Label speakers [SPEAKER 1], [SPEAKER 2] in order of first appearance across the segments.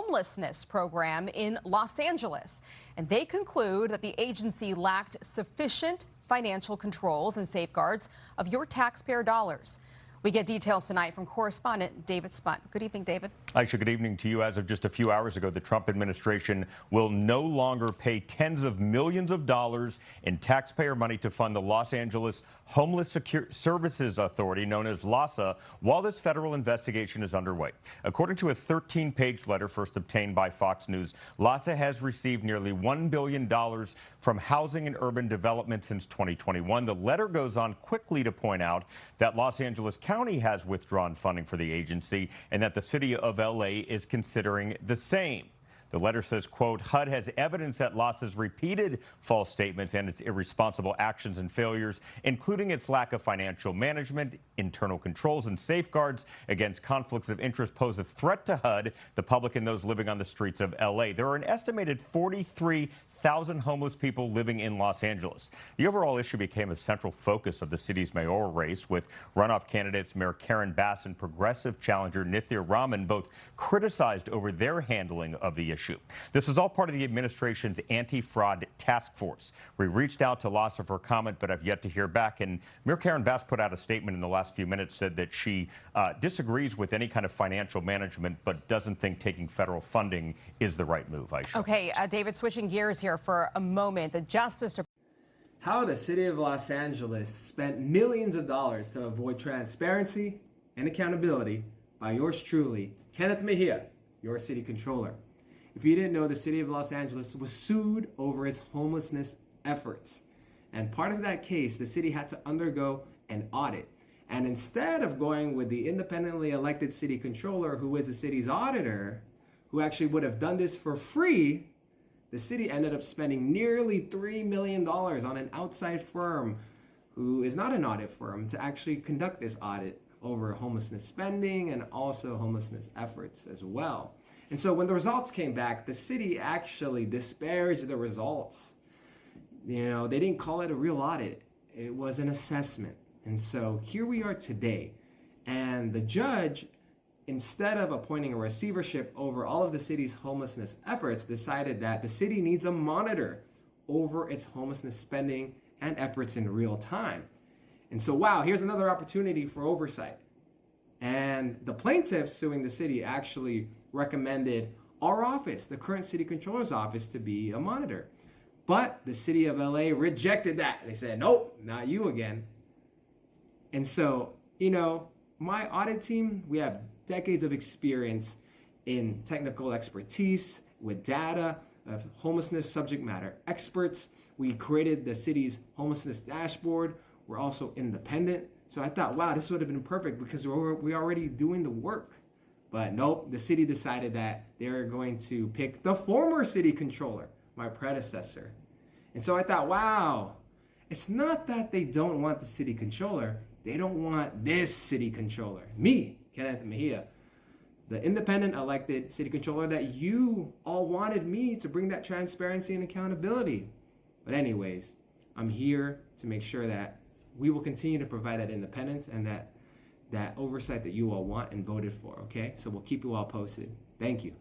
[SPEAKER 1] homelessness program in Los Angeles. And they conclude that the agency lacked sufficient financial controls and safeguards of your taxpayer dollars. We get details tonight from correspondent David Spunt. Good evening, David.
[SPEAKER 2] Aisha, good evening to you. As of just a few hours ago, the Trump administration will no longer pay tens of millions of dollars in taxpayer money to fund the Los Angeles Homeless Services Authority, known as LAHSA, while this federal investigation is underway. According to a 13-page letter first obtained by Fox News, LAHSA has received nearly $1 billion from Housing and Urban Development since 2021. The letter goes on quickly to point out that Los Angeles County has withdrawn funding for the agency and that the city of LA is considering the same. The letter says, quote, HUD has evidence that LAHSA's repeated false statements and its irresponsible actions and failures, including its lack of financial management, internal controls, and safeguards against conflicts of interest, pose a threat to HUD, the public, and those living on the streets of LA. There are an estimated 43,000 homeless people living in Los Angeles. The overall issue became a central focus of the city's mayoral race, with runoff candidates Mayor Karen Bass and progressive challenger Nithya Raman both criticized over their handling of the issue. This is all part of the administration's anti-fraud task force. We reached out to LAHSA for comment, but have yet to hear back. And Mayor Karen Bass put out a statement in the last few minutes, said that she disagrees with any kind of financial management, but doesn't think taking federal funding is the right move. Aisha.
[SPEAKER 1] Okay, David, switching gears here for a moment. The Justice Department.
[SPEAKER 3] How the city of Los Angeles spent millions of dollars to avoid transparency and accountability by yours truly, Kenneth Mejia, your city controller. If you didn't know, the city of Los Angeles was sued over its homelessness efforts. And part of that case, the city had to undergo an audit. And instead of going with the independently elected city controller, who is the city's auditor, who actually would have done this for free, the city ended up spending nearly $3 million on an outside firm who is not an audit firm to actually conduct this audit over homelessness spending and also homelessness efforts as well. And so when the results came back, the city actually disparaged the results. You know, they didn't call it a real audit. It was an assessment. And so here we are today. And the judge, instead of appointing a receivership over all of the city's homelessness efforts, decided that the city needs a monitor over its homelessness spending and efforts in real time. And so, wow, here's another opportunity for oversight. And the plaintiffs suing the city actually recommended our office, the current city controller's office, to be a monitor. But the city of LA rejected that. They said, nope, not you again. And so, you know, my audit team, we have decades of experience in technical expertise with data of homelessness subject matter experts. We created the city's homelessness dashboard. We're also independent. So I thought, wow, this would have been perfect because we're already doing the work. But nope, the city decided that they're going to pick the former city controller, my predecessor. And so I thought, wow, it's not that they don't want the city controller. They don't want this city controller, me, Kenneth Mejia, the independent elected city controller that you all wanted me to bring that transparency and accountability. But anyways, I'm here to make sure that we will continue to provide that independence and that oversight that you all want and voted for, okay? So we'll keep you all posted. Thank you.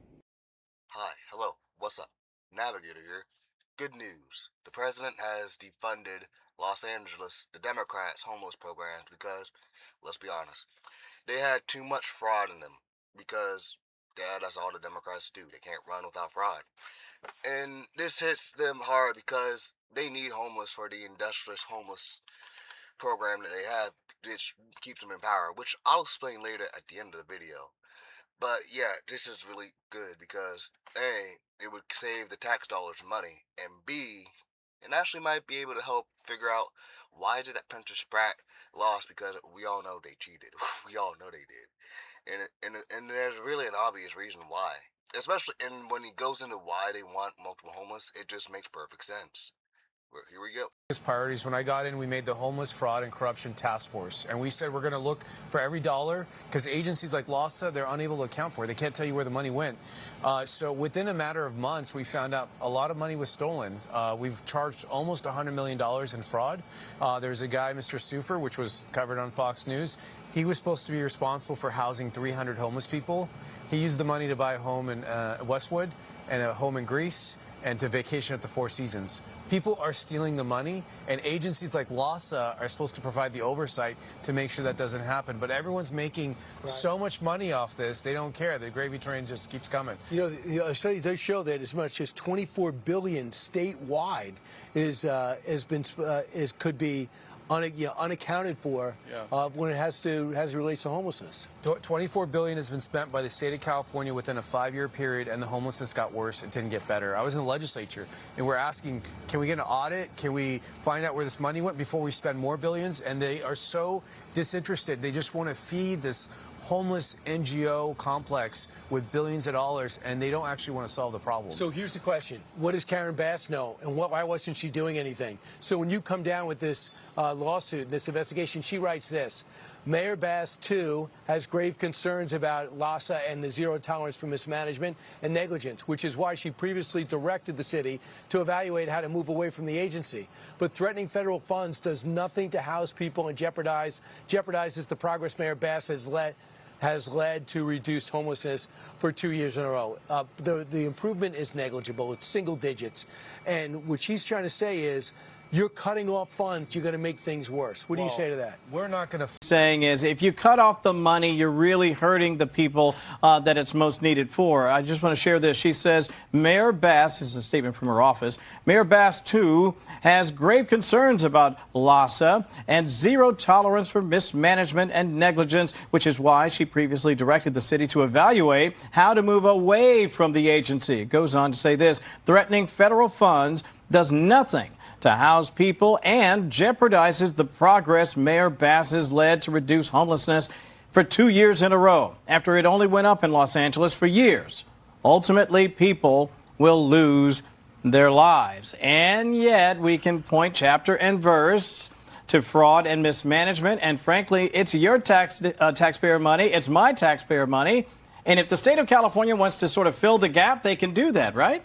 [SPEAKER 4] Hi, hello, what's up? Navigator here. Good news. The president has defunded Los Angeles, the Democrats' homeless programs because, let's be honest, they had too much fraud in them because, yeah, that's all the Democrats do. They can't run without fraud. And this hits them hard because they need homeless for the industrious homeless program that they have, which keeps them in power, which I'll explain later at the end of the video. But yeah, this is really good because A, it would save the tax dollars money, and B, it actually might be able to help figure out why did that Pinterest Spratt lost, because we all know they cheated. We all know they did. And there's really an obvious reason why. Especially and when he goes into why they want multiple homeless, it just makes perfect sense. Here we go.
[SPEAKER 5] Priorities. When I got in, we made the Homeless Fraud and Corruption Task Force, and we said we're going to look for every dollar, because agencies like LAHSA, they're unable to account for it. They can't tell you where the money went. So within a matter of months, we found out a lot of money was stolen. We've charged almost $100 million in fraud. There's a guy, Mr. Sufer, which was covered on Fox News. He was supposed to be responsible for housing 300 homeless people. He used the money to buy a home in Westwood and a home in Greece and to vacation at the Four Seasons. People are stealing the money, and agencies like LAHSA are supposed to provide the oversight to make sure that doesn't happen. But everyone's making so much money off this, they don't care. The gravy train just keeps coming.
[SPEAKER 6] You know, the study does show that as much as $24 billion statewide could be unaccounted for when it has to relate to homelessness.
[SPEAKER 5] $24 billion has been spent by the state of California within a 5-year period, and the homelessness got worse. It didn't get better. I was in the legislature, and we're asking, can we get an audit? Can we find out where this money went before we spend more billions? And they are so disinterested. They just want to feed this homeless NGO complex with billions of dollars, and they don't actually want to solve the problem.
[SPEAKER 6] So here's the question. What does Karen Bass know, and why wasn't she doing anything? So when you come down with this lawsuit, this investigation, she writes this: Mayor Bass, too, has grave concerns about LAHSA and the zero tolerance for mismanagement and negligence, which is why she previously directed the city to evaluate how to move away from the agency. But threatening federal funds does nothing to house people and jeopardizes the progress Mayor Bass has led to reduce homelessness for 2 years in a row. The improvement is negligible. It's single digits. And what she's trying to say is, you're cutting off funds, you're going to make things worse. What do you say to that?
[SPEAKER 5] We're not going to...
[SPEAKER 7] Saying is, if you cut off the money, you're really hurting the people that it's most needed for. I just want to share this. She says, Mayor Bass, this is a statement from her office, Mayor Bass, too, has grave concerns about LAHSA and zero tolerance for mismanagement and negligence, which is why she previously directed the city to evaluate how to move away from the agency. It goes on to say this: threatening federal funds does nothing to house people and jeopardizes the progress Mayor Bass has led to reduce homelessness for 2 years in a row, after it only went up in Los Angeles for years. Ultimately, people will lose their lives. And yet we can point chapter and verse to fraud and mismanagement. And frankly, it's your taxpayer money. It's my taxpayer money. And if the state of California wants to sort of fill the gap, they can do that, right?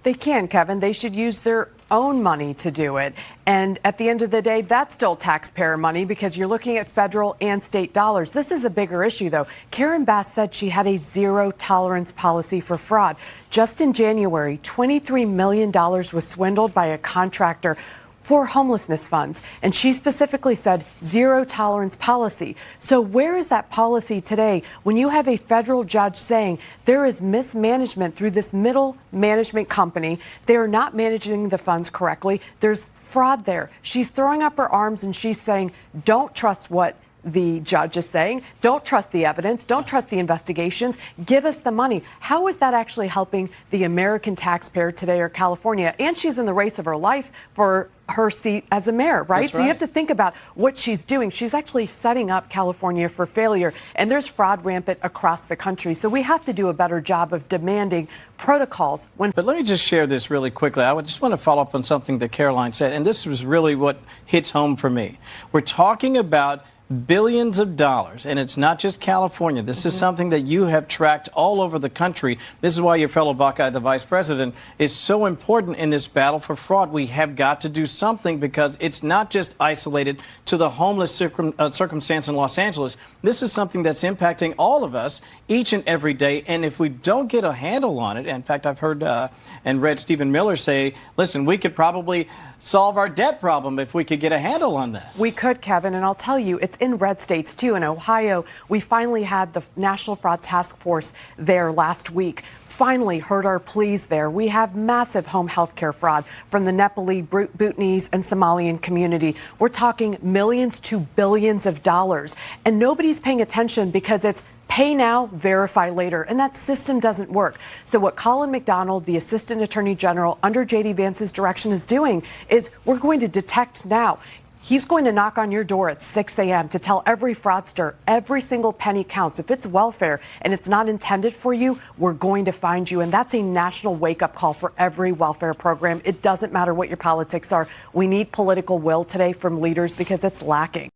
[SPEAKER 8] They can, Kevin. They should use their own money to do it. And at the end of the day, that's still taxpayer money, because you're looking at federal and state dollars. This is a bigger issue, though. Karen Bass said she had a zero tolerance policy for fraud. Just in January, $23 million was swindled by a contractor for homelessness funds. And she specifically said zero tolerance policy. So where is that policy today when you have a federal judge saying there is mismanagement through this middle management company? They are not managing the funds correctly. There's fraud there. She's throwing up her arms and she's saying, don't trust what the judge is saying. Don't trust the evidence. Don't trust the investigations. Give us the money. How is that actually helping the American taxpayer today or California? And she's in the race of her life for her seat as a mayor, right?
[SPEAKER 7] That's
[SPEAKER 8] So you have to think about what she's doing. She's actually setting up California for failure. And there's fraud rampant across the country. So we have to do a better job of demanding protocols. But
[SPEAKER 7] let me just share this really quickly. I just want to follow up on something that Caroline said. And this was really what hits home for me. We're talking about billions of dollars, and it's not just California. This is something that you have tracked all over the country. This is why your fellow Buckeye, the vice president, is so important in this battle for fraud. We have got to do something, because it's not just isolated to the homeless circumstance in Los Angeles. This is something that's impacting all of us each and every day. And if we don't get a handle on it, in fact, I've heard and read Stephen Miller say, listen, we could probably solve our debt problem if we could get a handle on this.
[SPEAKER 8] We could, Kevin, and I'll tell you, it's in red states, too. In Ohio, we finally had the National Fraud Task Force there last week. Finally heard our pleas there. We have massive home health care fraud from the Nepali, Bhutanese, and Somalian community. We're talking millions to billions of dollars. And nobody's paying attention because it's pay now, verify later. And that system doesn't work. So what Colin McDonald, the Assistant Attorney General under J.D. Vance's direction, is doing is we're going to detect now. He's going to knock on your door at 6 a.m. to tell every fraudster every single penny counts. If it's welfare and it's not intended for you, we're going to find you. And that's a national wake-up call for every welfare program. It doesn't matter what your politics are. We need political will today from leaders because it's lacking.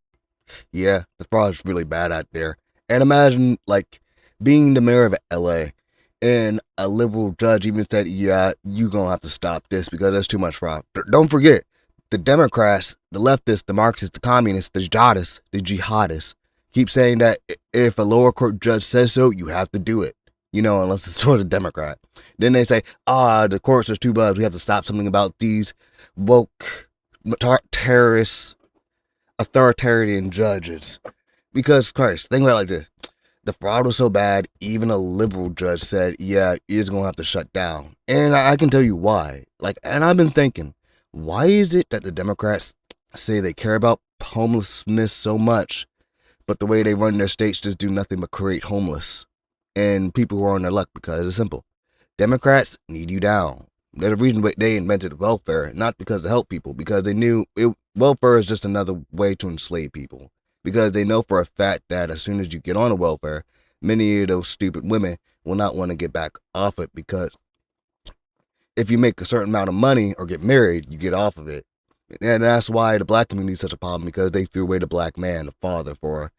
[SPEAKER 4] Yeah, the fraud is really bad out there. And imagine, like, being the mayor of LA and a liberal judge even said, yeah, you're going to have to stop this because there's too much fraud. Don't forget, the Democrats, the leftists, the Marxists, the communists, the jihadists keep saying that if a lower court judge says so, you have to do it. You know, unless it's toward a Democrat. Then they say, the courts are too bad. We have to stop something about these woke terrorists, authoritarian judges. Because, Christ, think about it like this. The fraud was so bad, even a liberal judge said, yeah, you're going to have to shut down. And I can tell you why. And I've been thinking, why is it that the Democrats say they care about homelessness so much, but the way they run their states just do nothing but create homeless and people who are on their luck? Because it's simple. Democrats need you down. There's a reason they invented welfare, not because to help people, because they knew welfare is just another way to enslave people. Because they know for a fact that as soon as you get on a welfare, many of those stupid women will not want to get back off it, because if you make a certain amount of money or get married, you get off of it. And that's why the black community is such a problem, because they threw away the black man, the father, for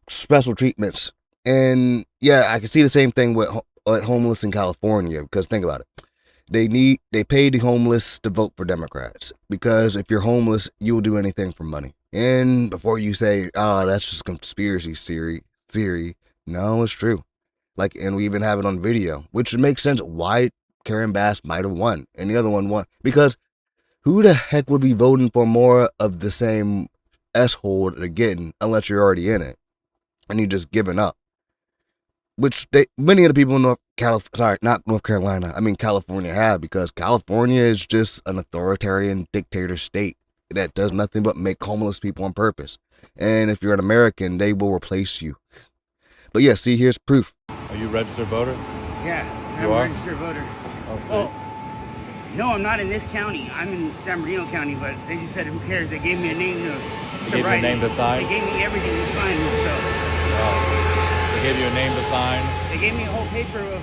[SPEAKER 4] special treatments. And yeah, I can see the same thing with homeless in California, because think about it. They pay the homeless to vote for Democrats, because if you're homeless, you'll do anything for money. And before you say, that's just conspiracy theory, no, it's true. And we even have it on video, which makes sense why Karen Bass might have won and the other one won. Because who the heck would be voting for more of the same S-hole again unless you're already in it and you're just giving up? Which many of the people in California have, because California is just an authoritarian dictator state that does nothing but make homeless people on purpose. And if you're an American, they will replace you. But yeah, see, here's proof.
[SPEAKER 9] Are you a registered voter?
[SPEAKER 10] Yeah, I'm a registered voter. No, I'm not in this county. I'm in San Bernardino County, but they just said, who cares? They gave me a name to write.
[SPEAKER 9] They gave you a name to sign?
[SPEAKER 10] They gave me everything to sign.
[SPEAKER 9] They gave you a name to sign?
[SPEAKER 10] They gave me a whole paper of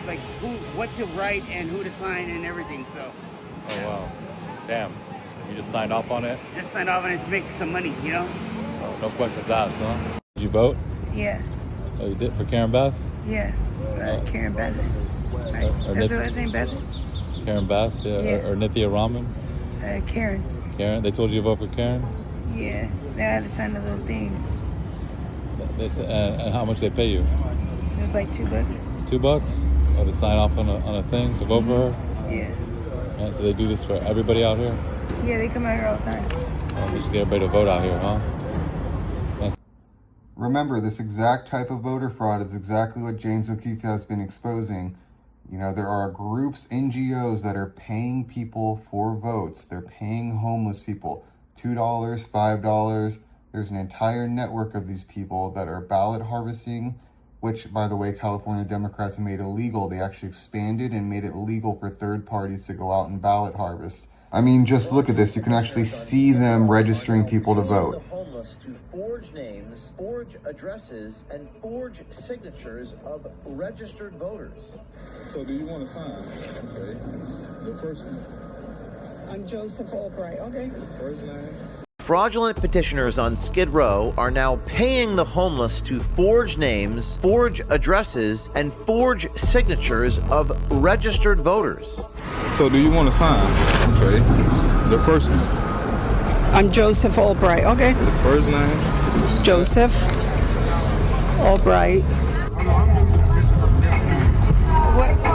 [SPEAKER 10] what to write and who to sign and everything, so.
[SPEAKER 9] Oh, wow. Damn. You just signed off on it?
[SPEAKER 10] Just signed off on it to make some money, you know?
[SPEAKER 9] Oh, no questions asked, huh? Did you vote?
[SPEAKER 10] Yeah.
[SPEAKER 9] Oh, you did? For Karen Bass?
[SPEAKER 10] Yeah. Karen Bassett. Right. That's her last name, Bassett?
[SPEAKER 9] Karen Bass, yeah. Or Nithya Raman?
[SPEAKER 10] Karen.
[SPEAKER 9] Karen? They told you to vote for Karen?
[SPEAKER 10] Yeah. They had to sign a little thing.
[SPEAKER 9] And how much they pay you?
[SPEAKER 10] It was like $2.
[SPEAKER 9] $2? Oh, to sign off on a thing to vote for her?
[SPEAKER 10] Yeah.
[SPEAKER 9] Yeah. So they do this for everybody out here?
[SPEAKER 10] Yeah, they come out here all the time.
[SPEAKER 9] Oh, they just get everybody to vote out here, huh?
[SPEAKER 11] Remember, this exact type of voter fraud is exactly what James O'Keefe has been exposing. You know, there are groups, NGOs, that are paying people for votes. They're paying homeless people $2, $5. There's an entire network of these people that are ballot harvesting, which, by the way, California Democrats made illegal. They actually expanded and made it legal for third parties to go out and ballot harvest. I mean, just look at this. You can actually see them registering people to vote.
[SPEAKER 12] The homeless to forge names, forge addresses, and forge signatures of registered voters.
[SPEAKER 13] So do you want to sign? Okay. The first one.
[SPEAKER 14] I'm Joseph Albright. Okay.
[SPEAKER 13] First name.
[SPEAKER 12] Fraudulent petitioners on Skid Row are now paying the homeless to forge names, forge addresses, and forge signatures of registered voters.
[SPEAKER 13] So do you want to sign? Okay. The first one.
[SPEAKER 14] I'm Joseph Albright. Okay.
[SPEAKER 13] The first name?
[SPEAKER 14] Joseph Albright.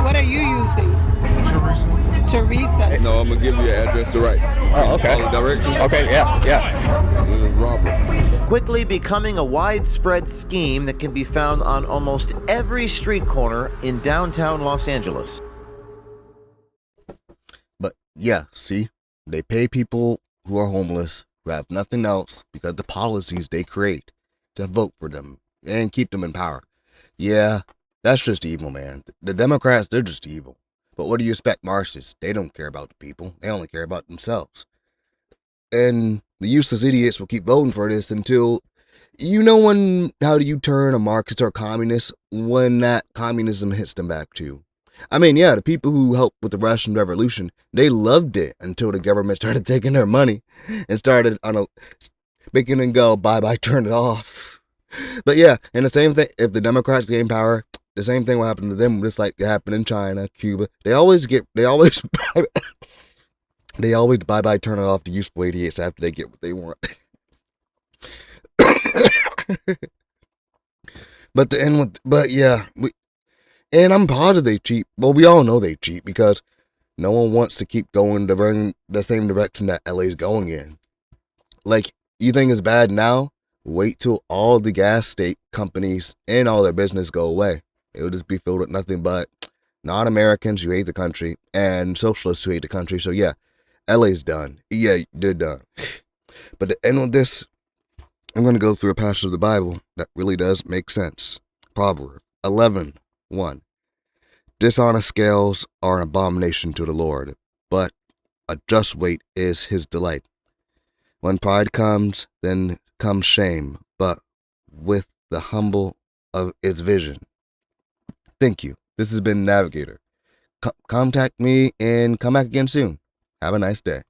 [SPEAKER 14] What are you using? Teresa.
[SPEAKER 13] No, I'm gonna give you an address to write.
[SPEAKER 15] Oh, okay.
[SPEAKER 13] Follow directions?
[SPEAKER 15] Okay, yeah.
[SPEAKER 13] Robert.
[SPEAKER 12] Quickly becoming a widespread scheme that can be found on almost every street corner in downtown Los Angeles.
[SPEAKER 4] But yeah, see, they pay people who are homeless, who have nothing else, because the policies they create, to vote for them and keep them in power. Yeah, that's just evil, man. The Democrats, they're just evil. But what do you expect, Marxists? They don't care about the people. They only care about themselves.
[SPEAKER 16] And the useless idiots will keep voting for this until, how do you turn a Marxist or a communist when that communism hits them back too? I mean, yeah, the people who helped with the Russian Revolution, they loved it until the government started taking their money and started making them go, bye-bye, turn it off. But yeah, and the same thing, if the Democrats gain power, the same thing will happen to them, just like it happened in China, Cuba. They always bye-bye, turn it off to useful idiots after they get what they want. And I'm positive they cheat. Well, we all know they cheat because no one wants to keep going the same direction that LA's going in. Like, you think it's bad now? Wait till all the gas state companies and all their business go away. It'll just be filled with nothing but non-Americans who hate the country and socialists who hate the country. So yeah, LA's done. Yeah, they're done. But to end with this, I'm going to go through a passage of the Bible that really does make sense. Proverbs 11:1. Dishonest scales are an abomination to the Lord, but a just weight is his delight. When pride comes, then comes shame, but with the humble of its vision. Thank you. This has been Navigator. Contact me and come back again soon. Have a nice day.